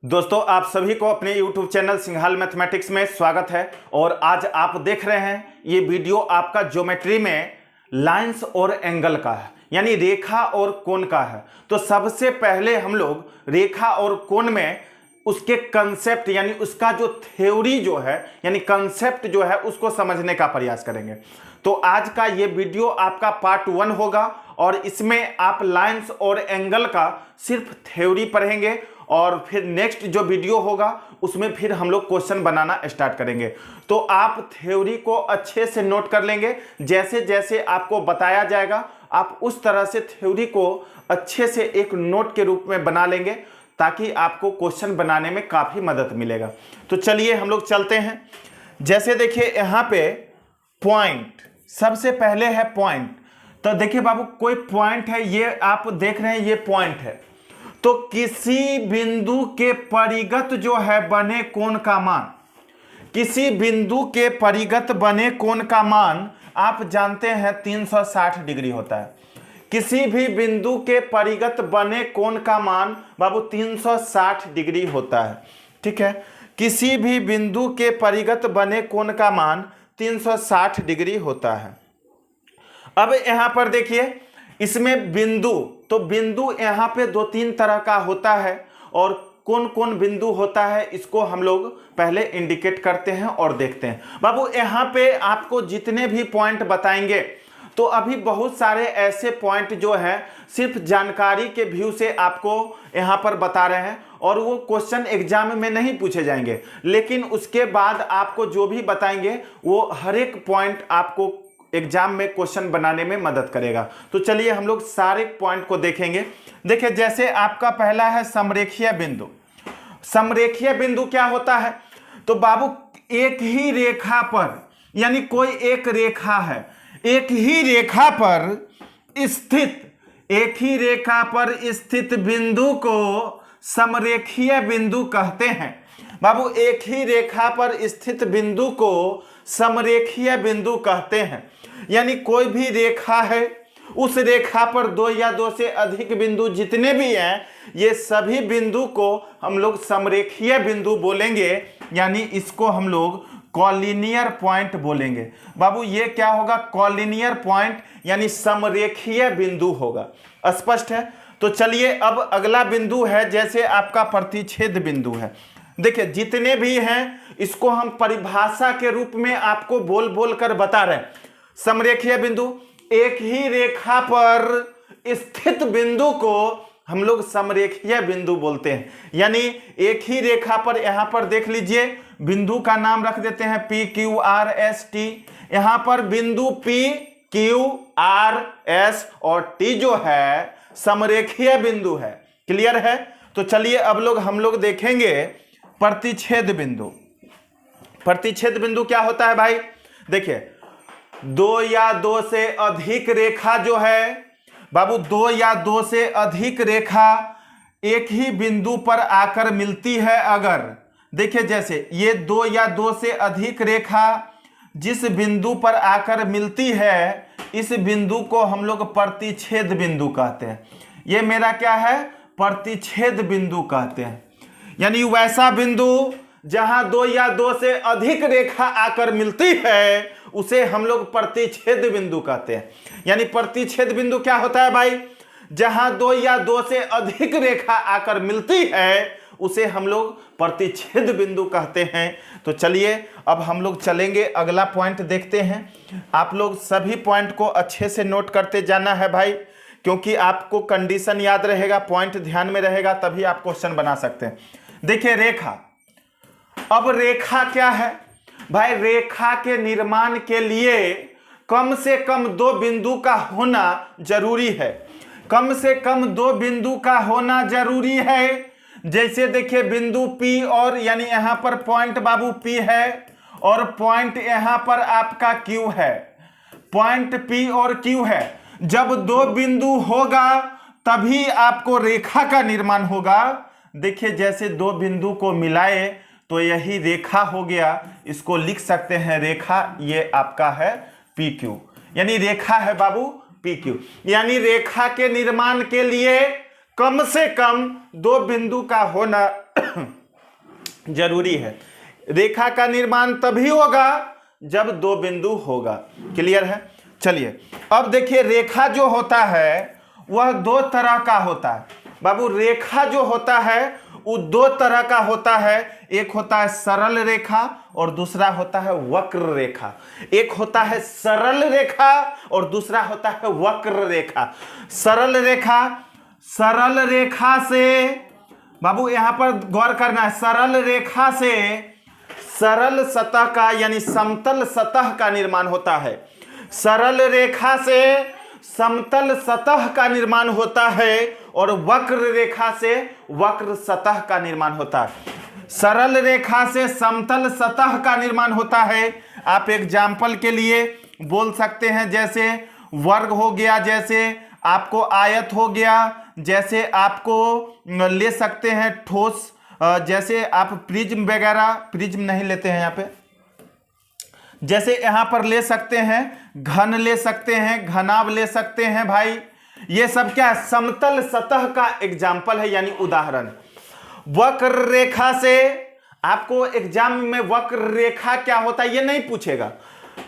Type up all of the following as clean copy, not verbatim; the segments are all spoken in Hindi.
दोस्तों, आप सभी को अपने YouTube चैनल सिंघाल मैथमेटिक्स में स्वागत है। और आज आप देख रहे हैं ये वीडियो आपका ज्योमेट्री में लाइंस और एंगल का है, यानी रेखा और कोण का है। तो सबसे पहले हम लोग रेखा और कोण में उसके कंसेप्ट यानी उसका जो थ्योरी जो है यानी कंसेप्ट जो है उसको समझने का प्रयास करेंगे। तो आज का ये वीडियो आपका पार्ट 1 होगा और इसमें आप लाइंस और एंगल का सिर्फ थ्योरी पढ़ेंगे और फिर नेक्स्ट जो वीडियो होगा उसमें फिर हम लोग क्वेश्चन बनाना स्टार्ट करेंगे। तो आप थ्योरी को अच्छे से नोट कर लेंगे, जैसे जैसे आपको बताया जाएगा आप उस तरह से थ्योरी को अच्छे से एक नोट के रूप में बना लेंगे ताकि आपको क्वेश्चन बनाने में काफ़ी मदद मिलेगा। तो चलिए हम लोग चलते हैं। जैसे देखिए यहाँ पे पॉइंट, सबसे पहले है पॉइंट। तो देखिए बाबू, कोई पॉइंट है, ये आप देख रहे हैं ये पॉइंट है। तो किसी बिंदु के परिगत जो है बने कोण का मान, किसी बिंदु के परिगत बने कोण का मान आप जानते हैं 360 डिग्री होता है। किसी भी बिंदु के परिगत बने कोण का मान बाबू 360 डिग्री होता है। ठीक है, किसी भी बिंदु के परिगत बने कोण का मान 360 डिग्री होता है। अब यहां पर देखिए, इसमें बिंदु, तो बिंदु यहाँ पे 2-3 तरह का होता है और कौन कौन बिंदु होता है इसको हम लोग पहले इंडिकेट करते हैं और देखते हैं। बाबू यहाँ पे आपको जितने भी पॉइंट बताएंगे तो अभी बहुत सारे ऐसे पॉइंट जो हैं सिर्फ जानकारी के व्यू से आपको यहाँ पर बता रहे हैं और वो क्वेश्चन एग्जाम में नहीं पूछे जाएंगे, लेकिन उसके बाद आपको जो भी बताएंगे वो हर एक पॉइंट आपको एग्जाम में क्वेश्चन बनाने में मदद करेगा। तो चलिए हम लोग सारे पॉइंट को देखेंगे। देखिए, जैसे आपका पहला है समरेखीय बिंदु। समरेखीय बिंदु क्या होता है? तो बाबू एक ही रेखा पर, यानी कोई एक रेखा है, एक ही रेखा पर स्थित, एक ही रेखा पर स्थित बिंदु को समरेखीय बिंदु कहते हैं। बाबू एक ही रेखा पर स्थित बिंदु को समरेखीय बिंदु कहते हैं। यानी कोई भी रेखा है, उस रेखा पर 2 या 2 से अधिक बिंदु जितने भी हैं ये सभी बिंदु को हम लोग समरेखीय बिंदु बोलेंगे, यानी इसको हम लोग कॉलिनियर पॉइंट बोलेंगे। बाबू ये क्या होगा? कॉलिनियर पॉइंट यानी समरेखीय बिंदु होगा। स्पष्ट है? तो चलिए अब अगला बिंदु है, जैसे आपका प्रतिच्छेद बिंदु है। देखिए जितने भी हैं इसको हम परिभाषा के रूप में आपको बोल बोल कर बता रहे हैं। समरेखीय बिंदु, एक ही रेखा पर स्थित बिंदु को हम लोग समरेखीय बिंदु बोलते हैं। यानी एक ही रेखा पर, यहां पर देख लीजिए बिंदु का नाम रख देते हैं PQRST। यहां पर बिंदु PQRS और T जो है समरेखीय बिंदु है। क्लियर है? तो चलिए अब हम लोग देखेंगे प्रतिच्छेद बिंदु। प्रतिच्छेद बिंदु क्या होता है भाई? देखिए 2 या 2 से अधिक रेखा जो है बाबू, 2 या 2 से अधिक रेखा एक ही बिंदु पर आकर मिलती है। अगर देखिए जैसे ये 2 या 2 से अधिक रेखा जिस बिंदु पर आकर मिलती है इस बिंदु को हम लोग प्रतिच्छेद बिंदु कहते हैं। ये मेरा क्या है? प्रतिच्छेद बिंदु कहते हैं। यानी वैसा बिंदु जहां 2 या 2 से अधिक रेखा आकर मिलती है उसे हम लोग प्रतिच्छेद बिंदु कहते हैं। यानी प्रतिच्छेद बिंदु क्या होता है भाई? जहां 2 या 2 से अधिक रेखा आकर मिलती है उसे हम लोग प्रतिच्छेद बिंदु कहते हैं। तो चलिए अब हम लोग चलेंगे, अगला पॉइंट देखते हैं। आप लोग सभी पॉइंट को अच्छे से नोट करते जाना है भाई, क्योंकि आपको कंडीशन याद रहेगा, पॉइंट ध्यान में रहेगा, तभी आप क्वेश्चन बना सकते हैं। देखिए रेखा, अब रेखा क्या है भाई? रेखा के निर्माण के लिए कम से कम 2 बिंदु का होना जरूरी है। कम से कम 2 बिंदु का होना जरूरी है। जैसे देखिए बिंदु P और, यानी यहां पर पॉइंट बाबू P है और पॉइंट यहां पर आपका Q है। पॉइंट P और Q है। जब 2 बिंदु होगा तभी आपको रेखा का निर्माण होगा। देखिए जैसे 2 बिंदु को मिलाए तो यही रेखा हो गया, इसको लिख सकते हैं रेखा, ये आपका है PQ, यानी रेखा है बाबू PQ। यानी रेखा के निर्माण के लिए कम से कम 2 बिंदु का होना जरूरी है। रेखा का निर्माण तभी होगा जब दो बिंदु होगा। क्लियर है? चलिए अब देखिए, रेखा जो होता है वह दो तरह का होता है बाबू। रेखा जो होता है वो दो तरह का होता है। एक होता है सरल रेखा और दूसरा होता है वक्र रेखा। एक होता है सरल रेखा और दूसरा होता है वक्र रेखा। सरल रेखा से बाबू यहां पर गौर करना है, सरल रेखा से सरल सतह का यानी समतल सतह का निर्माण होता है। सरल रेखा से समतल सतह का निर्माण होता है और वक्र रेखा से वक्र सतह का निर्माण होता है। सरल रेखा से समतल सतह का निर्माण होता है। आप एग्जाम्पल के लिए बोल सकते हैं, जैसे वर्ग हो गया, जैसे आपको आयत हो गया, जैसे आपको ले सकते हैं ठोस, जैसे आप प्रिज्म वगैरह, प्रिज्म नहीं लेते हैं यहाँ पे, जैसे यहां पर ले सकते हैं घन, ले सकते हैं घनाभ, ले सकते हैं भाई। ये सब क्या है? समतल सतह का एग्जाम्पल है, यानी उदाहरण। वक्र रेखा से आपको एग्जाम में वक्र रेखा क्या होता है ये नहीं पूछेगा,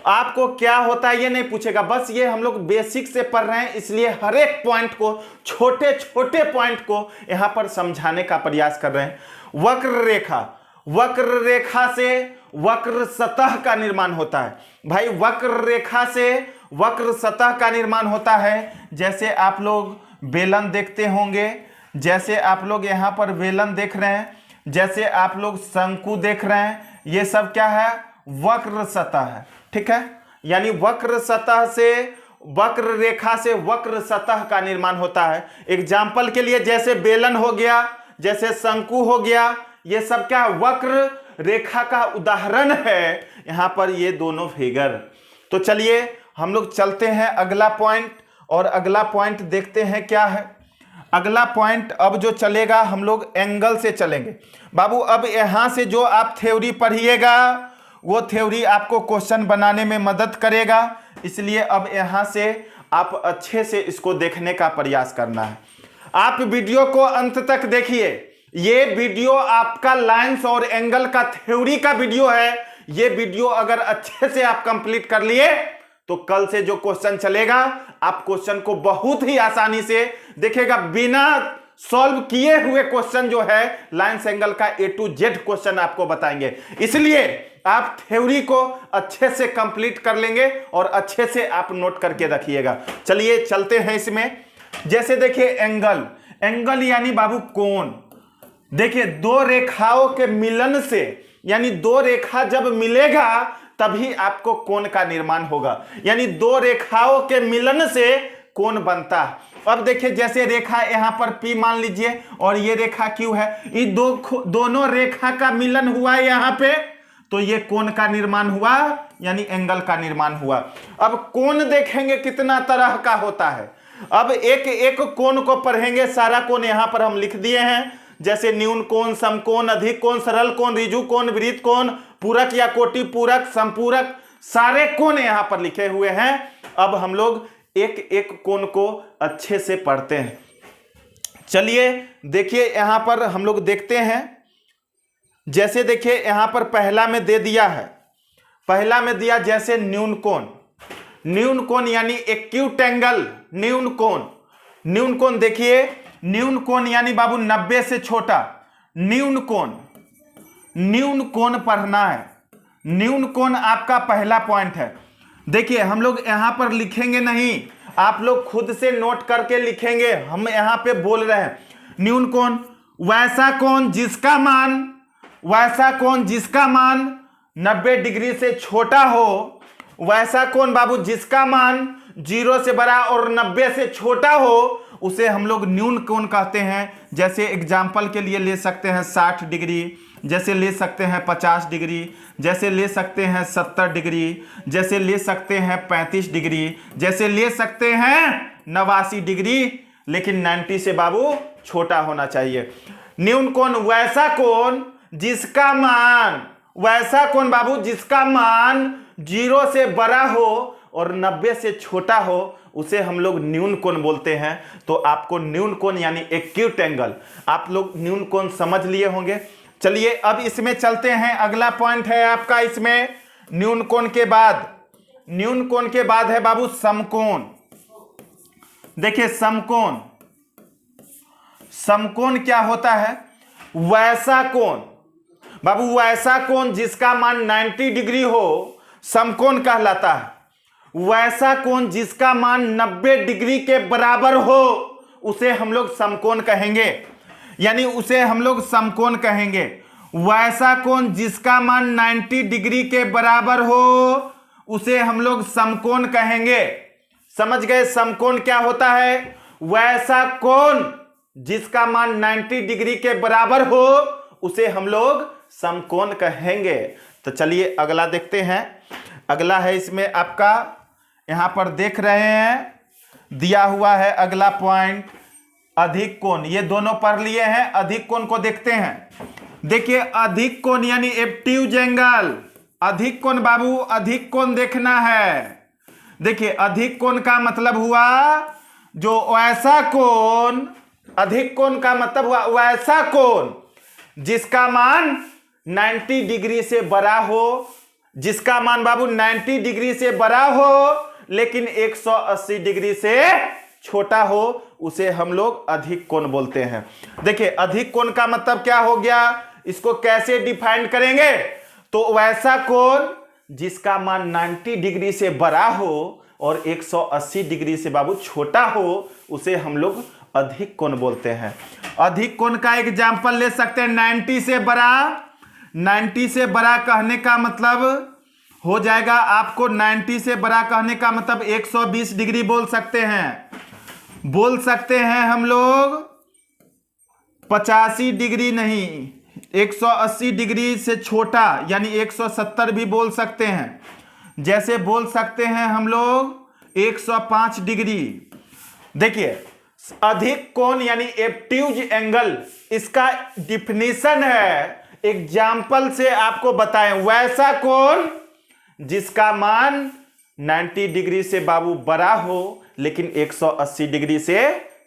आपको क्या होता है ये नहीं पूछेगा। बस ये हम लोग बेसिक से पढ़ रहे हैं, इसलिए हर एक पॉइंट को, छोटे छोटे पॉइंट को यहां पर समझाने का प्रयास कर रहे हैं। वक्र रेखा से वक्र सतह का निर्माण होता है भाई। वक्र रेखा से वक्र सतह का निर्माण होता है। जैसे आप लोग बेलन देखते होंगे, जैसे आप लोग यहाँ पर बेलन देख रहे हैं, जैसे आप लोग शंकु देख रहे हैं, ये सब क्या है? वक्र सतह है। ठीक है, यानी वक्र सतह से, वक्र रेखा से वक्र सतह का निर्माण होता है। एग्जाम्पल के लिए जैसे बेलन हो गया, जैसे शंकु हो गया, ये सब क्या? वक्र रेखा का उदाहरण है यहां पर ये दोनों फिगर। तो चलिए हम लोग चलते हैं अगला पॉइंट, और अगला पॉइंट देखते हैं क्या है। अगला पॉइंट अब जो चलेगा, हम लोग एंगल से चलेंगे बाबू। अब यहां से जो आप थ्योरी पढ़िएगा वो थ्योरी आपको क्वेश्चन बनाने में मदद करेगा, इसलिए अब यहां से आप अच्छे से इसको देखने का प्रयास करना है। आप वीडियो को अंत तक देखिए। ये वीडियो आपका लाइंस और एंगल का थ्योरी का वीडियो है। ये वीडियो अगर अच्छे से आप कंप्लीट कर लिए तो कल से जो क्वेश्चन चलेगा आप क्वेश्चन को बहुत ही आसानी से देखेगा, बिना सॉल्व किए हुए क्वेश्चन जो है लाइंस एंगल का A to Z क्वेश्चन आपको बताएंगे। इसलिए आप थ्योरी को अच्छे से कंप्लीट कर लेंगे और अच्छे से आप नोट करके रखिएगा। चलिए चलते हैं इसमें। जैसे देखिए एंगल यानी बाबू कोण। देखिए दो रेखाओं के मिलन से, यानी दो रेखा जब मिलेगा तभी आपको कोण का निर्माण होगा, यानी दो रेखाओं के मिलन से कोण बनता है। अब देखिए जैसे रेखा यहां पर P मान लीजिए और ये रेखा Q है, ये दोनों रेखा का मिलन हुआ यहां पे, तो ये कोण का निर्माण हुआ, यानी एंगल का निर्माण हुआ। अब कोण देखेंगे कितना तरह का होता है। अब एक एक कोण को पढ़ेंगे, सारा कोण यहां पर हम लिख दिए हैं, जैसे न्यून कोण, समकोण, अधिक कोण, सरल कोण, ऋजु कोण, वृत्त कोण, पूरक या कोटि पूरक, संपूरक, सारे कोण यहां पर लिखे हुए हैं। अब हम लोग एक एक कोण को अच्छे से पढ़ते हैं। चलिए देखिए यहां पर हम लोग देखते हैं। जैसे देखिए यहां पर पहला में दे दिया है, पहला में दिया जैसे न्यून कोण यानी एक्यूट एंगल, न्यून कोण देखिए, न्यून कोण यानी बाबू 90 से छोटा, न्यून कोण पढ़ना है। न्यून कोण आपका पहला पॉइंट है। देखिए हम लोग यहां पर लिखेंगे नहीं, आप लोग खुद से नोट करके लिखेंगे, हम यहां पे बोल रहे हैं। न्यून कोण वैसा कोण जिसका मान 90 डिग्री से छोटा हो, वैसा कोण बाबू जिसका मान 0 से बड़ा और 90 से छोटा हो, उसे हम लोग न्यून कोण कहते हैं। जैसे एग्जाम्पल के लिए ले सकते हैं 60 डिग्री, जैसे ले सकते हैं 50 डिग्री, जैसे ले सकते हैं 70 डिग्री, जैसे ले सकते हैं 35 डिग्री, जैसे ले सकते हैं 89 डिग्री, लेकिन 90 से बाबू छोटा होना चाहिए। न्यून कोण वैसा कोण जिसका मान 0 से बड़ा हो और 90 से छोटा हो, उसे हम लोग न्यून कोण बोलते हैं। तो आपको न्यून कोण यानी एक्यूट एंगल, आप लोग न्यून कोण समझ लिए होंगे। चलिए अब इसमें चलते हैं। अगला पॉइंट है आपका इसमें न्यून कोण के बाद, न्यून कोण के बाद है बाबू समकोण। देखिए समकोण, समकोण क्या होता है? वैसा कोण बाबू, वैसा कोण जिसका मान 90 डिग्री हो समकोण कहलाता है। वैसा कोण जिसका मान 90 डिग्री के बराबर हो उसे हम लोग समकोण कहेंगे, यानी उसे हम लोग समकोण कहेंगे। वैसा कोण जिसका मान 90 डिग्री के बराबर हो उसे हम लोग समकोण कहेंगे। समझ गए समकोण क्या होता है? वैसा कोण जिसका मान 90 डिग्री के बराबर हो उसे हम लोग समकोण कहेंगे। तो चलिए अगला देखते हैं। अगला है इसमें आपका, यहां पर देख रहे हैं दिया हुआ है अगला पॉइंट अधिक कोण। ये दोनों पढ़ लिए हैं, अधिक कोण को देखते हैं। देखिए अधिक कोण यानी एब्ट्यूज एंगल। अधिक कोण बाबू, अधिक कोण देखना है। देखिए अधिक कोण का मतलब हुआ जो वैसा कोण, अधिक कोण का मतलब हुआ वैसा कोण जिसका मान 90 डिग्री से बड़ा हो, जिसका मान बाबू 90 डिग्री से बड़ा हो लेकिन 180 डिग्री से छोटा हो, उसे हम लोग अधिक कोण बोलते हैं। देखिए अधिक कोण का मतलब क्या हो गया, इसको कैसे डिफाइन करेंगे? तो वैसा कोण जिसका मान 90 डिग्री से बड़ा हो और 180 डिग्री से बाबू छोटा हो उसे हम लोग अधिक कोण बोलते हैं। अधिक कोण का एग्जांपल ले सकते हैं 90 से बड़ा। 90 से बड़ा कहने का मतलब हो जाएगा आपको, 90 से बड़ा कहने का मतलब 120 डिग्री बोल सकते हैं। बोल सकते हैं हम लोग 85 डिग्री नहीं, 180 डिग्री से छोटा यानी 170 भी बोल सकते हैं। जैसे बोल सकते हैं हम लोग 105 डिग्री। देखिए अधिक कोण यानी एब्ट्यूज एंगल, इसका डिफिनीशन है एग्जाम्पल से आपको बताएं। वैसा कोण जिसका मान 90 डिग्री से बाबू बड़ा हो लेकिन 180 डिग्री से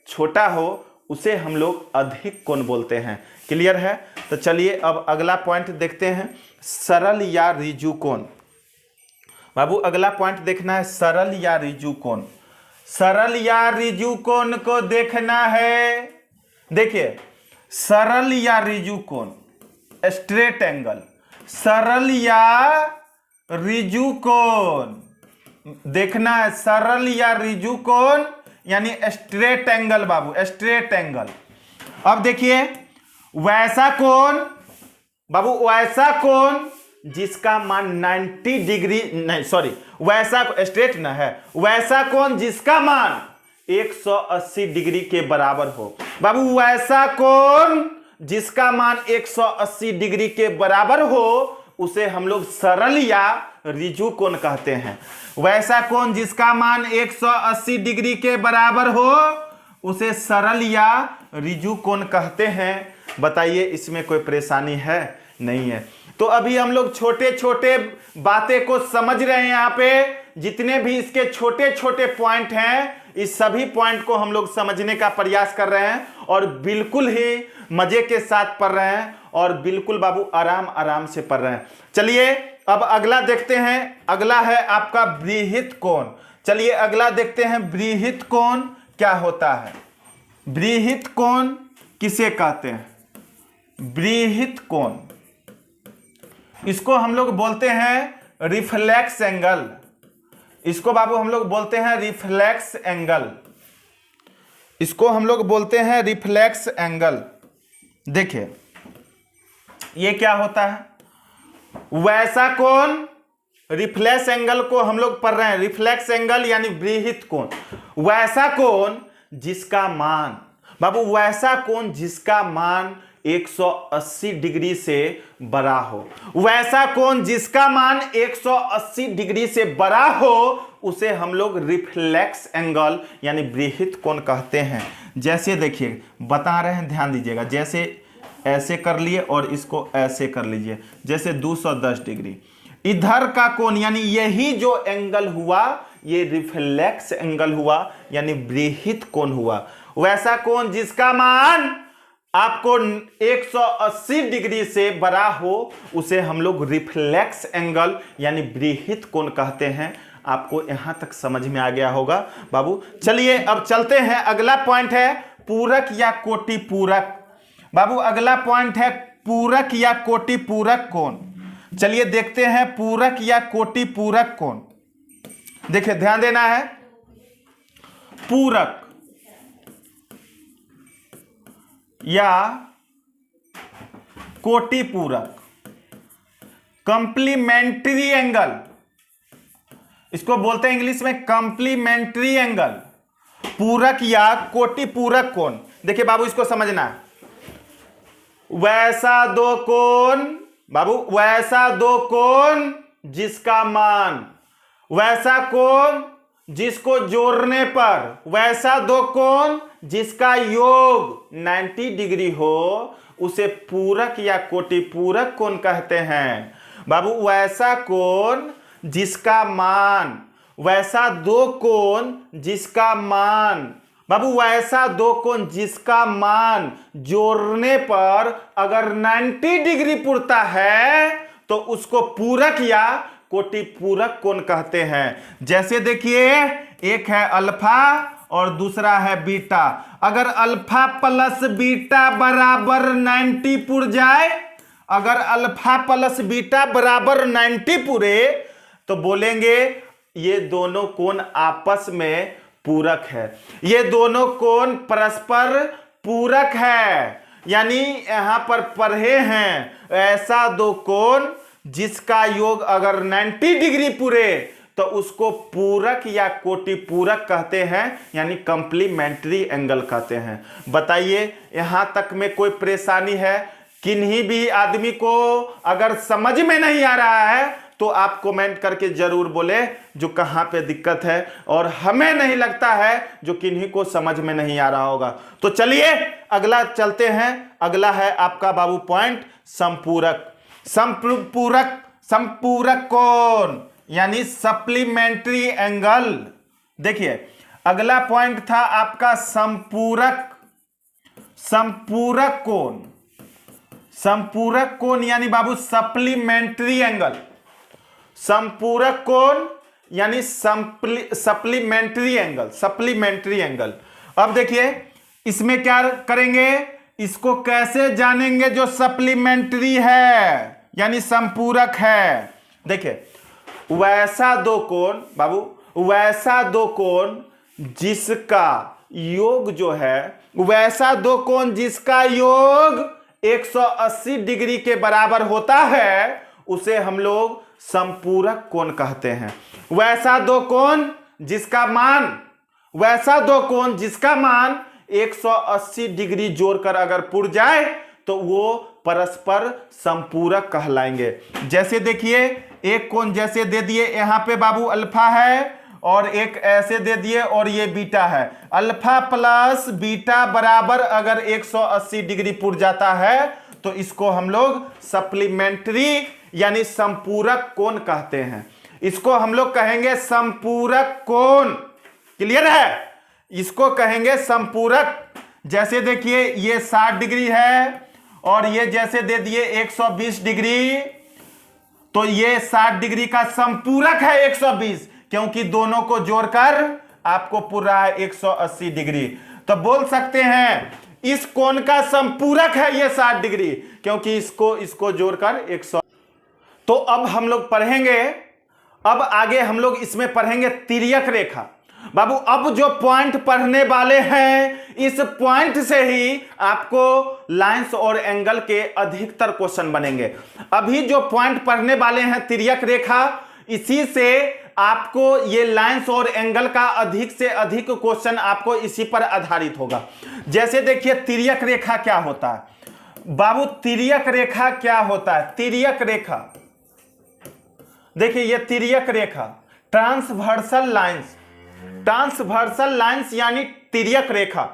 छोटा हो उसे हम लोग अधिक कोण बोलते हैं। क्लियर है? तो चलिए अब अगला पॉइंट देखते हैं, सरल या ऋजु कोण। बाबू अगला पॉइंट देखना है सरल या ऋजु कोण। सरल या ऋजु कोण को देखना है। देखिए सरल या ऋजु कोण, स्ट्रेट एंगल, सरल या ऋजु कोण देखना है। सरल या ऋजु कोण यानी स्ट्रेट एंगल बाबू, स्ट्रेट एंगल। अब देखिए वैसा कोण बाबू, वैसा कोण जिसका मान 90 डिग्री नहीं, सॉरी वैसा स्ट्रेट ना है, वैसा कोण जिसका मान 180 डिग्री के बराबर हो। बाबू वैसा कोण जिसका मान 180 डिग्री के बराबर हो उसे हम लोग सरल या ऋजु कोण कहते हैं। वैसा कोण जिसका मान 180 डिग्री के बराबर हो उसे सरल या ऋजु कोण कहते हैं। बताइए इसमें कोई परेशानी है? नहीं है। तो अभी हम लोग छोटे छोटे बातें को समझ रहे हैं। यहाँ पे जितने भी इसके छोटे छोटे पॉइंट हैं इस सभी पॉइंट को हम लोग समझने का प्रयास कर रहे हैं और बिल्कुल ही मजे के साथ पढ़ रहे हैं और बिल्कुल बाबू आराम आराम से पढ़ रहे हैं। चलिए अब अगला देखते हैं। अगला है आपका बृहत् कोण। चलिए अगला देखते हैं बृहत् कोण क्या होता है। बृहत् कोण किसे कहते हैं? बृहत् कोण इसको हम लोग बोलते हैं रिफ्लेक्स एंगल। इसको बाबू हम लोग बोलते हैं रिफ्लेक्स एंगल। इसको हम लोग बोलते हैं रिफ्लेक्स एंगल। देखिए ये क्या होता है? वैसा कोण, रिफ्लेक्स एंगल को हम लोग पढ़ रहे हैं। रिफ्लेक्स एंगल यानी बृहत् कोण, वैसा कोण जिसका मान बाबू, वैसा कोण जिसका मान 180 डिग्री से बड़ा हो। वैसा कोण जिसका मान 180 डिग्री से बड़ा हो उसे हम लोग रिफ्लेक्स एंगल यानी बृहत् कोण कहते हैं। जैसे देखिए बता रहे हैं, ध्यान दीजिएगा। जैसे ऐसे कर लिए और इसको ऐसे कर लीजिए, जैसे 210 डिग्री। इधर का कोण यानी यही जो एंगल हुआ ये रिफ्लेक्स एंगल हुआ यानी बृहत् कोण हुआ। वैसा कोण जिसका मान आपको 180 डिग्री से बड़ा हो उसे हम लोग रिफ्लेक्स एंगल यानी विहित कोण कहते हैं। आपको यहां तक समझ में आ गया होगा बाबू। चलिए अब चलते हैं, अगला पॉइंट है पूरक या कोटि पूरक। बाबू अगला पॉइंट है पूरक या कोटि पूरक कोण। चलिए देखते हैं पूरक या कोटि पूरक कोण। देखिए ध्यान देना है, पूरक या कोटि पूरक, कंप्लीमेंट्री एंगल, इसको बोलते हैं इंग्लिश में कंप्लीमेंट्री एंगल। पूरक या कोटि पूरक कोण। देखिए बाबू इसको समझना है, वैसा दो कोण बाबू, वैसा दो कोण जिसका मान, वैसा कोण जिसको जोड़ने पर, वैसा दो कोण जिसका योग 90 डिग्री हो उसे पूरक या कोटि पूरक कोण कहते हैं। बाबू वैसा कोण जिसका मान, वैसा दो कोण जिसका मान, बाबू वैसा दो कोण जिसका मान जोड़ने पर अगर 90 डिग्री पुरता है तो उसको पूरक या कोटि पूरक कोण कहते हैं। जैसे देखिए एक है अल्फा और दूसरा है बीटा। अगर अल्फा प्लस बीटा बराबर 90 पुर जाए, अगर अल्फा प्लस बीटा बराबर 90 पुरे तो बोलेंगे ये दोनों कोण आपस में पूरक है, ये दोनों कोण परस्पर पूरक है। यानी यहां पर पढ़े हैं ऐसा दो कोण जिसका योग अगर 90 डिग्री पूरे तो उसको पूरक या कोटि पूरक कहते हैं, यानी कंप्लीमेंट्री एंगल कहते हैं। बताइए यहां तक में कोई परेशानी है? किन्हीं भी आदमी को अगर समझ में नहीं आ रहा है तो आप कमेंट करके जरूर बोले जो कहां पे दिक्कत है, और हमें नहीं लगता है जो किन्हीं को समझ में नहीं आ रहा होगा। तो चलिए अगला चलते हैं। अगला है आपका बाबू पॉइंट संपूरक। संपूरक कोण यानी सप्लीमेंट्री एंगल। देखिए अगला पॉइंट था आपका संपूरक कोण। संपूरक कोण यानी बाबू सप्लीमेंट्री एंगल। संपूरक कोण यानी सप्लीमेंट्री एंगल, सप्लीमेंट्री एंगल। अब देखिए इसमें क्या करेंगे, इसको कैसे जानेंगे जो सप्लीमेंट्री है यानी संपूरक है। देखिए वैसा दो कोण बाबू, वैसा दो कोण जिसका योग जो है, वैसा दो कोण जिसका योग 180 डिग्री के बराबर होता है उसे हम लोग संपूरक कोण कहते हैं। वैसा दो कोण जिसका मान, वैसा दो कोण जिसका मान 180 डिग्री जोड़कर अगर पुर जाए तो वो परस्पर संपूरक कहलाएंगे। जैसे देखिए एक कोण जैसे दे दिए यहां पे बाबू अल्फा है और एक ऐसे दे दिए और ये बीटा है। अल्फा प्लस बीटा बराबर अगर 180 डिग्री पुर जाता है तो इसको हम लोग सप्लीमेंट्री यानी संपूरक कोण कहते हैं। इसको हम लोग कहेंगे संपूरक कोण। क्लियर है? इसको कहेंगे संपूरक। जैसे देखिए ये 60 डिग्री है और ये जैसे दे दिए 120 डिग्री, तो ये 60 डिग्री का संपूरक है 120, क्योंकि दोनों को जोड़कर आपको पूरा है 180 डिग्री। तो बोल सकते हैं इस कोण का संपूरक है ये 60 डिग्री, क्योंकि इसको जोड़कर 100। तो अब हम लोग पढ़ेंगे, अब आगे हम लोग इसमें पढ़ेंगे तिर्यक रेखा। बाबू अब जो पॉइंट पढ़ने वाले हैं इस पॉइंट से ही आपको लाइंस और एंगल के अधिकतर क्वेश्चन बनेंगे। अभी जो पॉइंट पढ़ने वाले हैं तिर्यक रेखा, इसी से आपको ये लाइंस और एंगल का अधिक से अधिक क्वेश्चन आपको इसी पर आधारित होगा। जैसे देखिए तिर्यक रेखा क्या होता है बाबू, तिर्यक रेखा क्या होता है? तिर्यक रेखा देखिए ये तिर्यक रेखा, ट्रांसवर्सल लाइंस, ट्रांसवर्सल लाइंस यानी तिर्यक रेखा।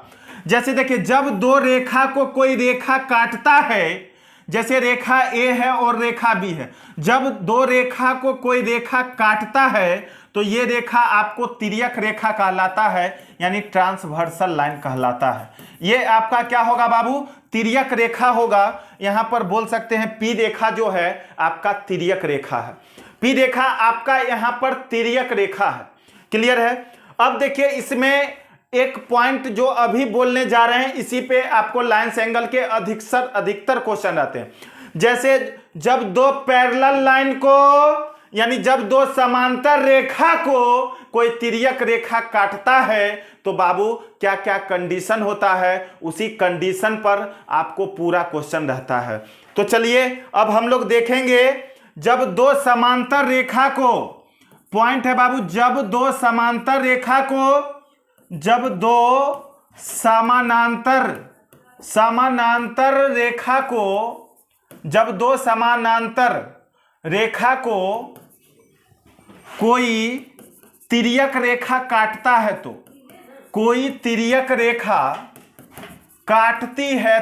जैसे देखिए जब दो रेखा को कोई रेखा काटता है, जैसे रेखा ए है और रेखा बी है, जब दो रेखा को कोई रेखा काटता है तो ये रेखा आपको तिर्यक रेखा कहलाता है, यानी ट्रांसवर्सल लाइन कहलाता है। ये आपका क्या होगा बाबू? तिर्यक रेखा होगा, यहां पर बोल सकते हैं पी रेखा जो है आपका तिर्यक रेखा है। पी रेखा आपका यहां पर तिर्यक रेखा है। क्लियर है। अब देखिए इसमें एक पॉइंट जो अभी बोलने जा रहे हैं, इसी पे आपको लाइन्स एंगल के अधिकतर क्वेश्चन आते हैं। जैसे जब दो पैरेलल लाइन को, यानी जब दो समांतर रेखा को कोई तिर्यक रेखा काटता है तो बाबू क्या क्या कंडीशन होता है, उसी कंडीशन पर आपको पूरा क्वेश्चन रहता है। तो चलिए अब हम लोग देखेंगे, जब दो समांतर रेखा को, पॉइंट है बाबू, जब दो समांतर रेखा को, जब दो समानांतर रेखा को, जब दो समानांतर रेखा को कोई तिर्यक रेखा काटता है, तो कोई तिर्यक रेखा काटती है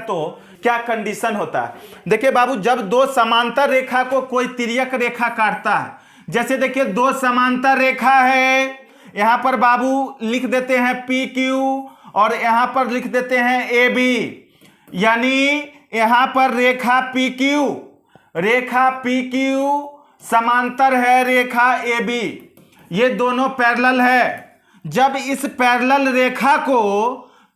तो क्या कंडीशन होता है। देखिए बाबू, जब दो समांतर रेखा को कोई तिर्यक रेखा काटता है, जैसे देखिए दो समांतर रेखा है, यहां पर बाबू लिख देते हैं पी क्यू और यहां पर लिख देते हैं ए बी, यानी यहां पर रेखा पी क्यू समांतर है रेखा ए बी, ये दोनों पैरेलल है। जब इस पैरेलल रेखा को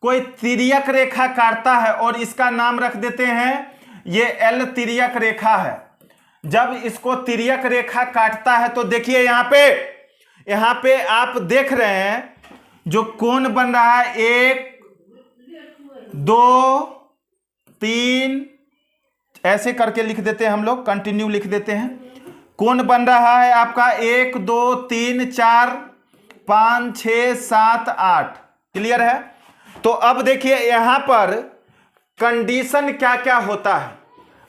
कोई तिर्यक रेखा काटता है और इसका नाम रख देते हैं, ये एल तिर्यक रेखा है। जब इसको तिर्यक रेखा काटता है तो देखिए यहां पे आप देख रहे हैं जो कोण बन रहा है, 1 2 3, ऐसे करके लिख देते हैं हम लोग, कंटिन्यू लिख देते हैं। कोण बन रहा है आपका 1 2 3 4 5 6 7 8। क्लियर है। तो अब देखिए यहां पर कंडीशन क्या क्या होता है।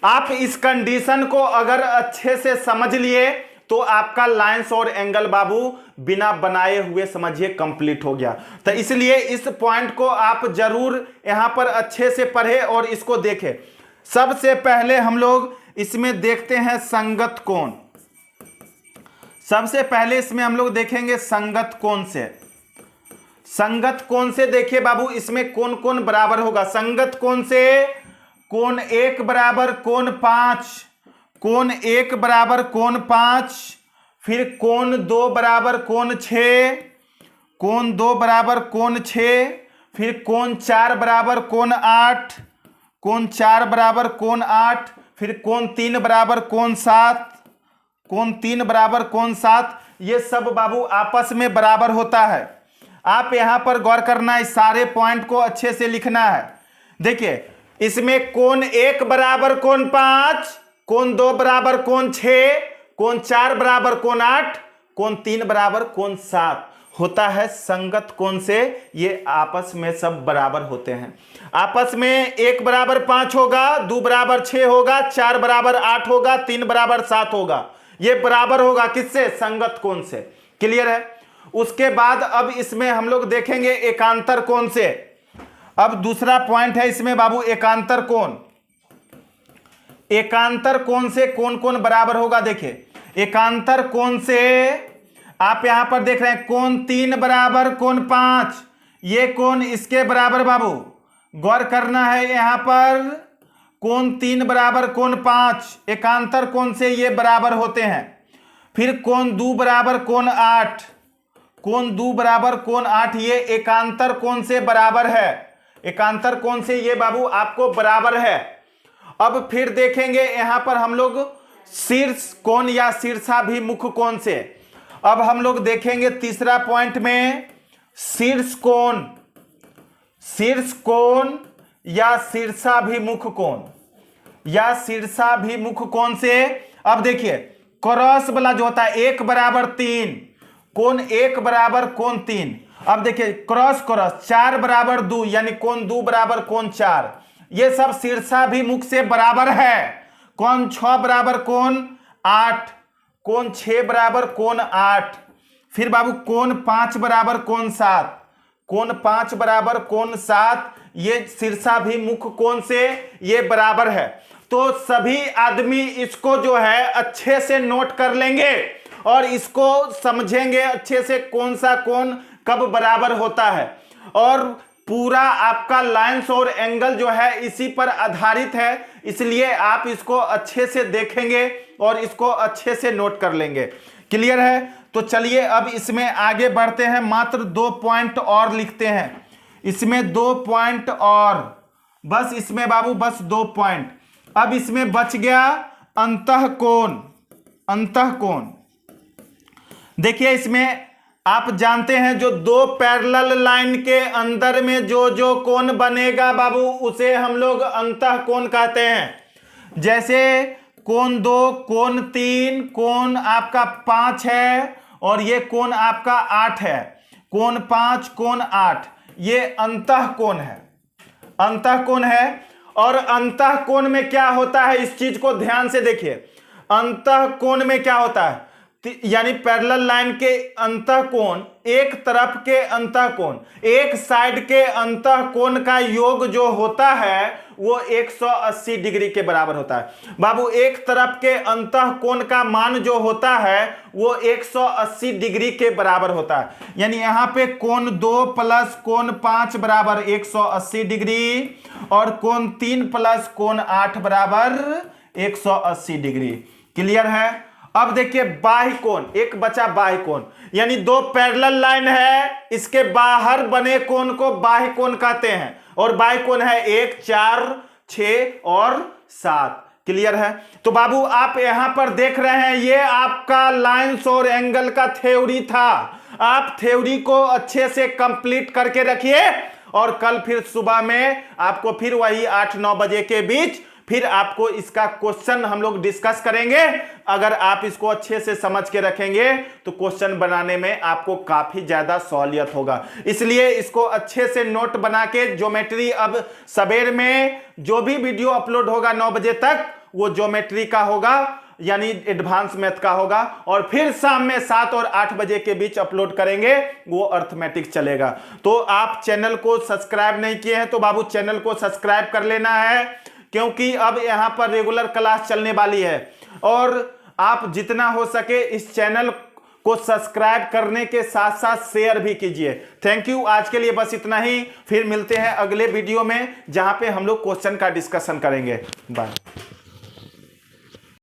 आप इस कंडीशन को अगर अच्छे से समझ लिए तो आपका लाइंस और एंगल बाबू बिना बनाए हुए समझिए कंप्लीट हो गया। तो इसलिए इस पॉइंट को आप जरूर यहां पर अच्छे से पढ़े और इसको देखें। सबसे पहले हम लोग इसमें देखते हैं संगत कोण। सबसे पहले इसमें हम लोग देखेंगे संगत कोण से। संगत कोण से देखिए बाबू, इसमें कौन कौन बराबर होगा। संगत कोण से कोण 1 बराबर कोण 5, कोण 1 बराबर कोण 5, फिर कोण 2 बराबर कोण 6, कोण 2 बराबर कोण 6, फिर कोण 4 बराबर कोण 8, कोण 4 बराबर कोण 8, फिर कोण 3 बराबर कोण 7, कोण 3 बराबर कोण 7। ये सब बाबू आपस में बराबर होता है। आप यहां पर गौर करना, इस सारे पॉइंट को अच्छे से लिखना है। देखिए इसमें कोण 1 बराबर कोण 5, कोण 2 बराबर कोण 6, कोण 4 बराबर कोण 8, कोण 3 बराबर कोण 7 होता है। संगत कोण से ये आपस में सब बराबर होते हैं। आपस में 1 बराबर 5 होगा, 2 बराबर 6 होगा, 4 बराबर 8 होगा, 3 बराबर 7 होगा। ये बराबर होगा किससे? संगत कोण से। क्लियर है। उसके बाद अब इसमें हम लोग देखेंगे एकांतर कोण से। अब दूसरा पॉइंट है इसमें बाबू एकांतर कोण। एकांतर कोण से कौन कौन बराबर होगा। देखिए एकांतर कोण से आप यहां पर देख रहे हैं कोण 3 बराबर कोण 5, ये कोण इसके बराबर बाबू गौर करना है। यहां पर कोण 3 बराबर कोण 5 एकांतर कोण से ये बराबर होते हैं। फिर कोण 2 बराबर कोण 8, कोण 2 बराबर कोण 8 ये एकांतर कोण से बराबर है। एकांतर कोण से ये बाबू आपको बराबर है। अब फिर देखेंगे यहां पर हम लोग शीर्ष कोण या शीर्षाभिमुख कोण से। अब हम लोग देखेंगे तीसरा पॉइंट में शीर्ष कोण, शीर्ष कोण या शीर्षाभिमुख कोण, या शीर्षाभिमुख कोण से। अब देखिए क्रॉस वाला जो होता है 1 बराबर 3, कोण 1 बराबर कोण 3। अब देखिए क्रॉस क्रॉस 4 बराबर 2 यानी कोण 2 बराबर कोण 4, ये सब शीर्षाभिमुख से बराबर है। कोण 6 बराबर कोण 8, कोण 6 बराबर कोण 8। फिर बाबू कोण 5 बराबर कोण 7, कोण 5 बराबर कोण 7, ये शीर्षाभिमुख कोण से ये बराबर है। तो सभी आदमी इसको जो है अच्छे से नोट कर लेंगे और इसको समझेंगे अच्छे से कौन सा कोण कब बराबर होता है। और पूरा आपका लाइंस और एंगल जो है इसी पर आधारित है, इसलिए आप इसको अच्छे से देखेंगे और इसको अच्छे से नोट कर लेंगे। क्लियर है? तो चलिए अब इसमें आगे बढ़ते हैं। मात्र 2 पॉइंट और लिखते हैं, इसमें 2 पॉइंट और, बस इसमें बाबू बस 2 पॉइंट। अब इसमें बच गया अंतःकोण। अंतःकोण देखिए, इसमें आप जानते हैं जो 2 पैरेलल लाइन के अंदर में जो कोण बनेगा बाबू, उसे हम लोग अंतःकोण कहते हैं। जैसे कोण 2, कोण 3, कोण आपका 5 है और ये कोण आपका 8 है। कोण 5, कोण 8, ये अंतःकोण है। अंतःकोण है। और अंतःकोण में क्या होता है, इस चीज को ध्यान से देखिए। अंतःकोण में क्या होता है, यानी पैरेलल लाइन के अंतःकोण, एक तरफ के अंतःकोण, एक साइड के अंतःकोण का योग जो होता है वो 180 डिग्री के बराबर होता है। बाबू एक तरफ के अंतःकोण का मान जो होता है वो 180 डिग्री के बराबर होता है। यानी यहां पे कोण 2 प्लस कोण 5 बराबर 180 डिग्री और कोण 3 प्लस कोण 8 बराबर 180 डिग्री। क्लियर है? अब देखिए बाह्य कोण, एक बचा बाह्य कोण, यानी 2 पैरेलल लाइन है, इसके बाहर बने कोण को बाह्य कोण कहते हैं। और बाह्य कोण है 1, 4, 6 और 7। क्लियर है? तो बाबू आप यहां पर देख रहे हैं, ये आपका लाइंस और एंगल का थ्योरी था। आप थ्योरी को अच्छे से कंप्लीट करके रखिए और कल फिर सुबह में आपको फिर वही 8-9 बजे के बीच फिर आपको इसका क्वेश्चन हम लोग डिस्कस करेंगे। अगर आप इसको अच्छे से समझ के रखेंगे तो क्वेश्चन बनाने में आपको काफी ज्यादा सहूलियत होगा। इसलिए इसको अच्छे से नोट बना के, ज्योमेट्री अब सवेर में जो भी वीडियो अपलोड होगा 9 बजे तक वो ज्योमेट्री का होगा, यानी एडवांस मैथ का होगा। और फिर शाम में 7 और 8 बजे के बीच अपलोड करेंगे, वो अर्थमेटिक्स चलेगा। तो आप चैनल को सब्सक्राइब नहीं किए हैं तो बाबू चैनल को सब्सक्राइब कर लेना है, क्योंकि अब यहां पर रेगुलर क्लास चलने वाली है। और आप जितना हो सके इस चैनल को सब्सक्राइब करने के साथ साथ शेयर भी कीजिए। Thank you. आज के लिए बस इतना ही। फिर मिलते हैं अगले वीडियो में, जहां पे हम लोग क्वेश्चन का डिस्कशन करेंगे। बाय।